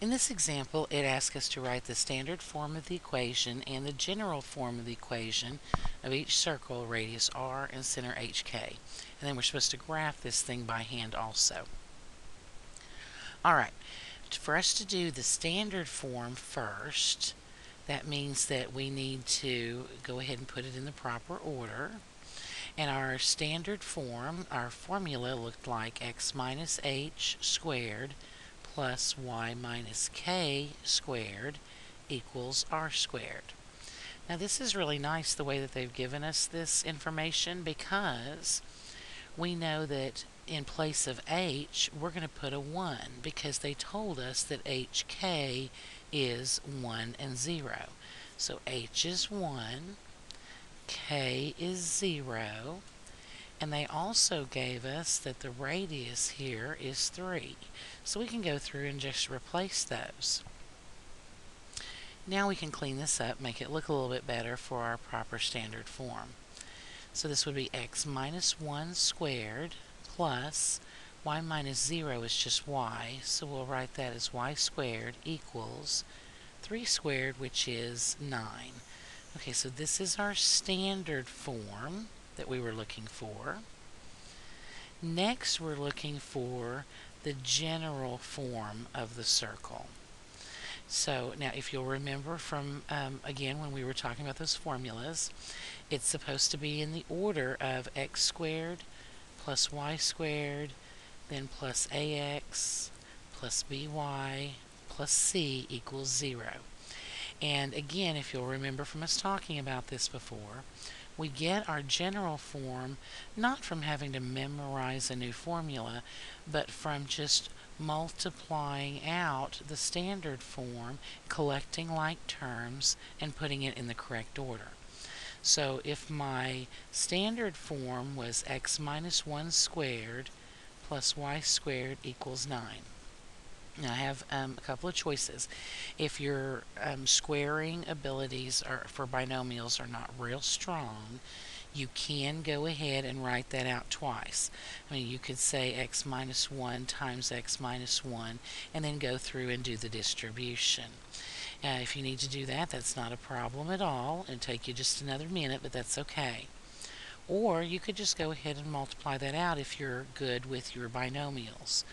In this example, it asks us to write the standard form of the equation and the general form of the equation of each circle, radius r and center hk. And then we're supposed to graph this thing by hand also. Alright, for us to do the standard form first, that means that we need to go ahead and put it in the proper order. And our standard form, our formula looked like x minus h squared plus y minus k squared equals r squared. Now this is really nice the way that they've given us this information, because we know that in place of h we're going to put a 1 because they told us that hk is 1 and 0. So h is 1, k is 0, and they also gave us that the radius here is 3. So we can go through and just replace those. Now we can clean this up, make it look a little bit better for our proper standard form. So this would be x minus 1 squared plus y minus 0 is just y, so we'll write that as y squared equals 3 squared, which is 9. Okay, so this is our standard form that we were looking for. Next, we're looking for the general form of the circle. So now, if you'll remember from, again, when we were talking about those formulas, it's supposed to be in the order of x squared plus y squared, then plus ax plus by plus c equals 0. And again, if you'll remember from us talking about this before, we get our general form not from having to memorize a new formula, but from just multiplying out the standard form, collecting like terms, and putting it in the correct order. So if my standard form was x minus 1 squared plus y squared equals 9. Now I have a couple of choices. If your squaring abilities for binomials are not real strong, you can go ahead and write that out twice. I mean, you could say x minus 1 times x minus 1 and then go through and do the distribution. If you need to do that, that's not a problem at all. It'll take you just another minute, but that's okay. Or you could just go ahead and multiply that out if you're good with your binomials.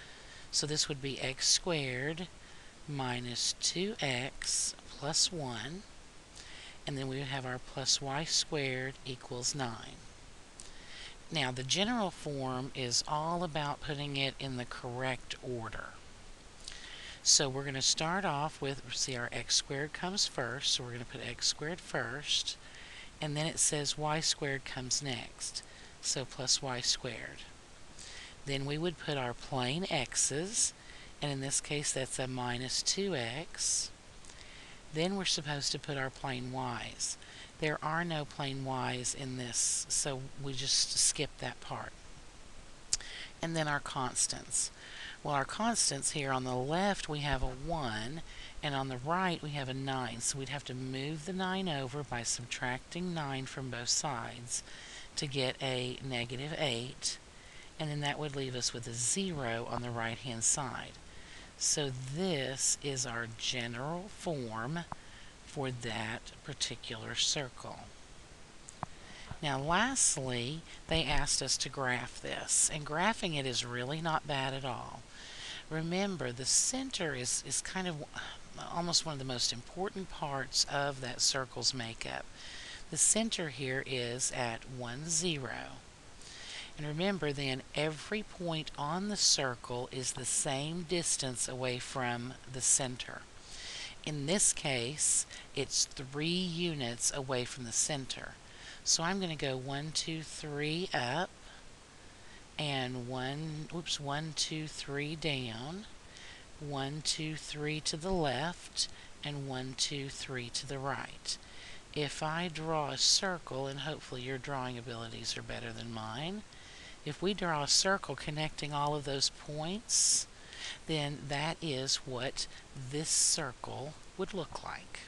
So this would be x squared minus 2x plus 1, and then we would have our plus y squared equals 9. Now the general form is all about putting it in the correct order. So we're going to start off with, see, our x squared comes first, so we're going to put x squared first, and then it says y squared comes next, so plus y squared. Then we would put our plain x's, and in this case that's a minus 2x. Then we're supposed to put our plain y's. There are no plain y's in this, so we just skip that part. And then our constants. Well, our constants here on the left we have a 1, and on the right we have a 9. So we'd have to move the 9 over by subtracting 9 from both sides to get a negative 8. And then that would leave us with a 0 on the right hand side. So this is our general form for that particular circle. Now lastly, they asked us to graph this, and graphing it is really not bad at all. Remember, the center is kind of almost one of the most important parts of that circle's makeup. The center here is at 1, 0. And remember then, every point on the circle is the same distance away from the center. In this case, it's 3 units away from the center. So I'm going to go 1, 2, 3 up, and 1, 2, 3 down, 1, 2, 3 to the left, and 1, 2, 3 to the right. If I draw a circle, and hopefully your drawing abilities are better than mine, if we draw a circle connecting all of those points, then that is what this circle would look like.